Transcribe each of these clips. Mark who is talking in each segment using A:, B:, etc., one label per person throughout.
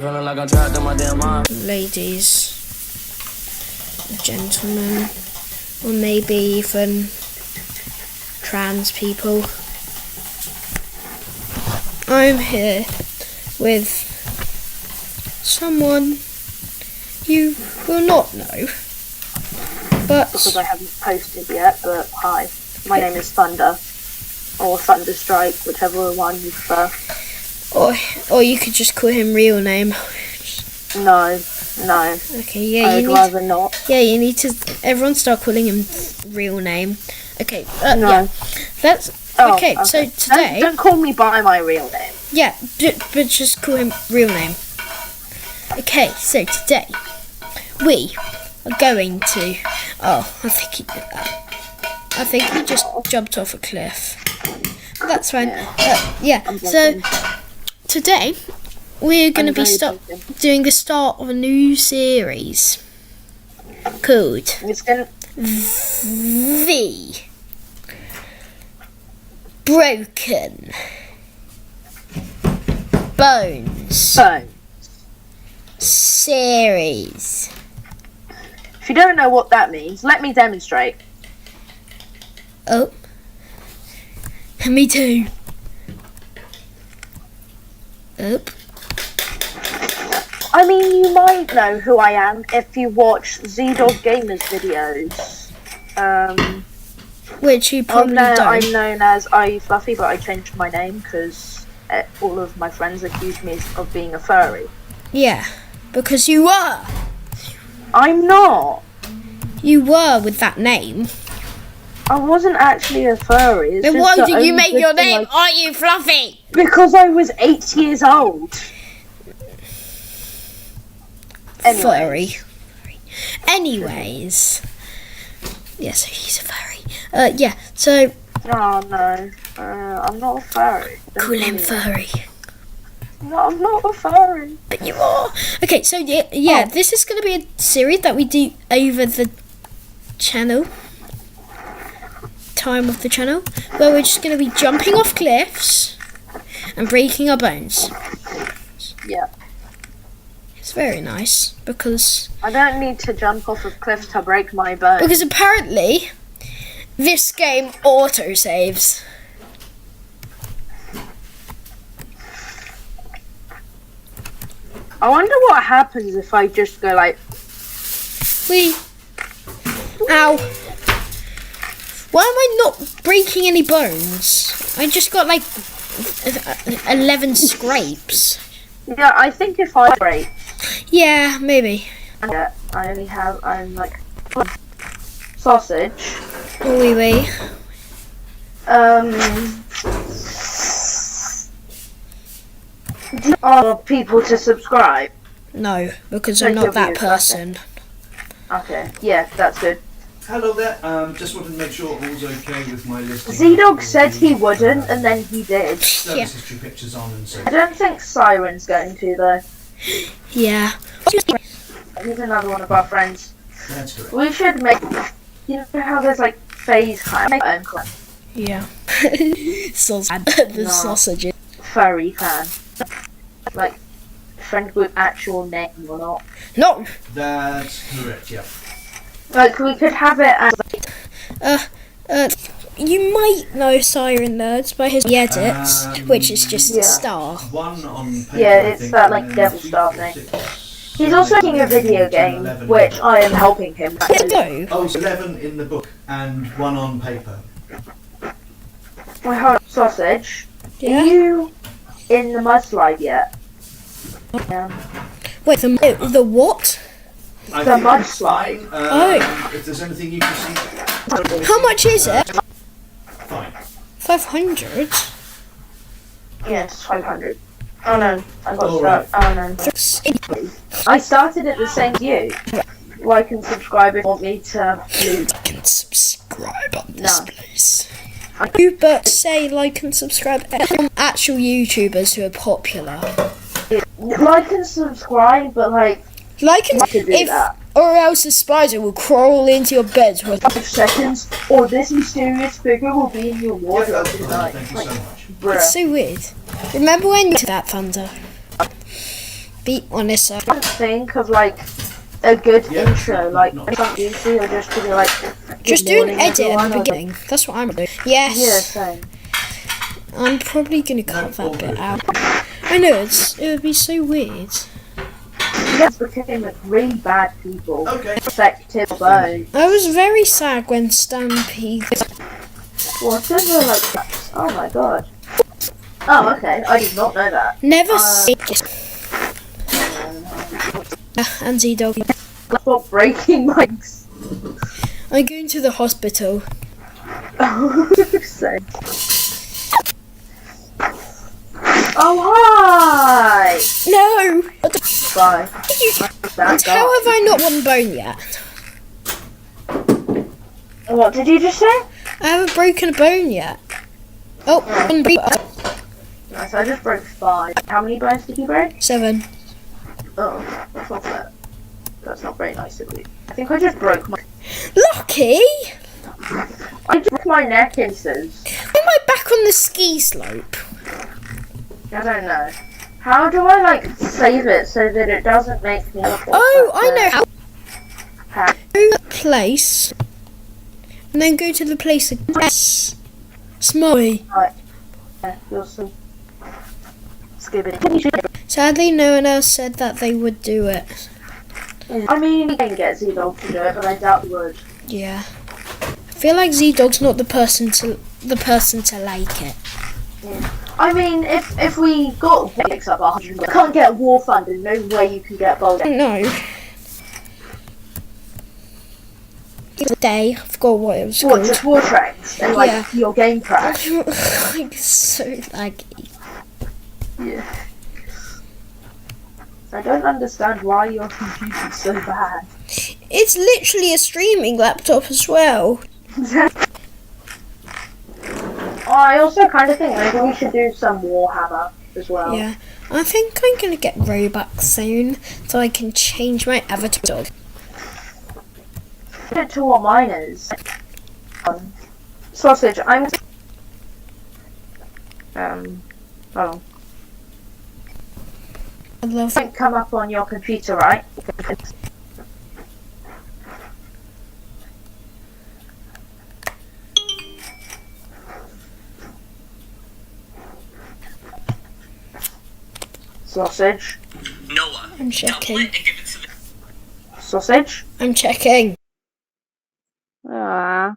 A: Ladies, gentlemen, or maybe even trans people. I'm here with someone you will not know, but
B: because I haven't posted yet. But hi, my name is Thunder, or Thunderstrike, whichever one you prefer.
A: Or you could just call him real name.
B: No.
A: Okay, yeah,
B: I'd rather not.
A: Yeah, you need to. Everyone start calling him real name. Okay.
B: No.
A: Yeah. That's okay. So today,
B: don't call me by my real name.
A: Yeah, but just call him real name. Okay. So today, we are going to. Oh, I think he just jumped off a cliff. That's fine. Yeah. So today, we're going to be doing the start of a new series called The Broken Bones series.
B: If you don't know what that means, let me demonstrate.
A: Oh, me too. Oh.
B: I mean, you might know who I am if you watch Z-Dog Gamers videos.
A: Which you probably don't.
B: I'm known as IU Fluffy, but I changed my name because all of my friends accused me of being a furry.
A: Yeah, because you were.
B: I'm not.
A: You were with that name.
B: I wasn't actually a furry.
A: Then why did you make your name IU Fluffy?
B: Because I was 8 years old.
A: Furry. Anyways. Yeah, so he's a furry. Yeah, so...
B: Oh, no. I'm not a furry.
A: Call him furry.
B: No, I'm not a furry.
A: But you are. Okay, so yeah, this is going to be a series that we do over the channel. Time of the channel. Where we're just going to be jumping off cliffs and breaking our bones.
B: Yeah.
A: It's very nice because
B: I don't need to jump off of cliffs to break my bones.
A: Because apparently this game auto-saves.
B: I wonder what happens if I just go like...
A: Wee. Ow. Why am I not breaking any bones? I just got like 11 scrapes.
B: Yeah, I think if I break...
A: Yeah, maybe.
B: Yeah, I'm like... Sausage.
A: Wee.
B: Do you want people to subscribe?
A: No, because I'm not that person.
B: Okay, yeah, that's good.
C: Hello there, just wanted to make sure all's okay with my listing.
B: Z-Dog said he wouldn't, and then he did.
C: Service history pictures on and so.
B: I don't think Siren's going to, though.
A: Yeah.
B: He's another one of our friends.
C: That's correct.
B: We should make... You know how there's like phase clan? Make our own clan.
A: Yeah. The sausages.
B: Furry clan. Like, friend with actual name or not.
A: No!
C: That's correct, yeah.
B: Like, we could have it as...
A: You might know Siren Nerds by his edits, which is just a star.
C: One on paper,
B: Yeah, it's that like Devil Star thing. He's also making a video game, which I am helping him.
A: No.
C: Oh, so 11 in the book and one on paper.
B: Wait, hold on, Sausage.
A: Yeah?
B: Are you in the mudslide yet? Yeah.
A: Wait, the what?
C: I
B: The
C: think
B: mud
C: it's
B: slide.
C: fine. If there's anything you can see.
A: How much is it?
C: Fine.
A: 500?
B: Yes, 500. Oh no, I got
C: Alright.
B: stuck. Oh no. I started at the same as you. Like and subscribe if you want me to do.
A: Like and subscribe on this place. But say like and subscribe from actual YouTubers who are popular.
B: Like and subscribe, but like...
A: Like and
B: to do that.
A: Or else the spider will crawl into your bed with
B: 5 seconds, or this mysterious figure will be in your wardrobe tonight.
C: Thank you so much.
B: Bruh.
A: It's so weird. Remember when you did that, Thunder? Be honest, sir.
B: I think of like a good
C: Yeah,
B: intro, like
C: not-
B: something easy, or just to be like.
A: Just
B: "Good
A: do an
B: morning,
A: edit at
B: everyone,"
A: the
B: or-
A: beginning. That's what I'm doing.
B: Yeah,
A: Yes.
B: same.
A: I'm probably gonna cut
C: all
A: that bit
C: good.
A: out. I know it would be so weird.
B: You guys became like really bad people.
C: Okay.
B: Effective bone.
A: I was very sad when Stampede.
B: Whatever, like. Oh my god. Oh, okay. I did not know that.
A: Never see. And Z-Dog.
B: Stop breaking mics.
A: I'm going to the hospital.
B: Same. Oh, hi!
A: No!
B: Bye.
A: And how have I not one bone yet?
B: What did you just say?
A: I haven't broken a bone yet. Oh, one bone.
B: Nice, I just broke 5. How many bones did you break?
A: 7.
B: Oh, that's not fair. That's not very nice of you. I think I just broke my.
A: Lucky!
B: I just broke my necklaces.
A: Why am I back on the ski slope?
B: I don't know. How do I like save it so that it doesn't make me look?
A: Oh, I know how.
B: How?
A: Go to the place. And then go to the place again. Yes. Smiley.
B: Yeah, you'll see. Skibbity.
A: Sadly, no one else said that they would do it.
B: I mean, you can get Z-Dog to do it, but I doubt you would.
A: Yeah. I feel like Z-Dog's not the person to like it.
B: I mean, if we got picks up 100, can't get war funding. No way you can get bold.
A: No. The day, I forgot what it was
B: What,
A: called.
B: just war trains and like
A: Yeah.
B: your game crash?
A: Like, so laggy.
B: Yeah. I don't understand why your computer's so bad.
A: It's literally a streaming laptop as well.
B: I also kind of think maybe we should do some Warhammer as well.
A: Yeah. I think I'm gonna get Robux soon, so I can change my avatar.
B: Get to what mine is. Sausage, I'm. Oh.
A: I love
B: Don't come up on your computer, right? Sausage.
D: Noah,
A: I'm checking.
D: double it and give it to the
B: Sausage.
A: I'm checking.
B: Ah.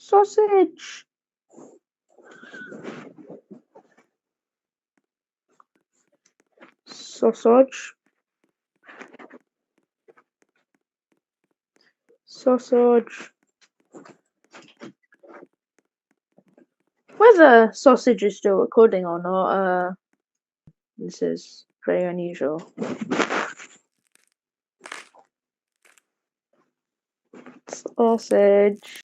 B: Sausage. Sausage. Sausage. Whether sausage is still recording or not, this is very unusual. Sausage.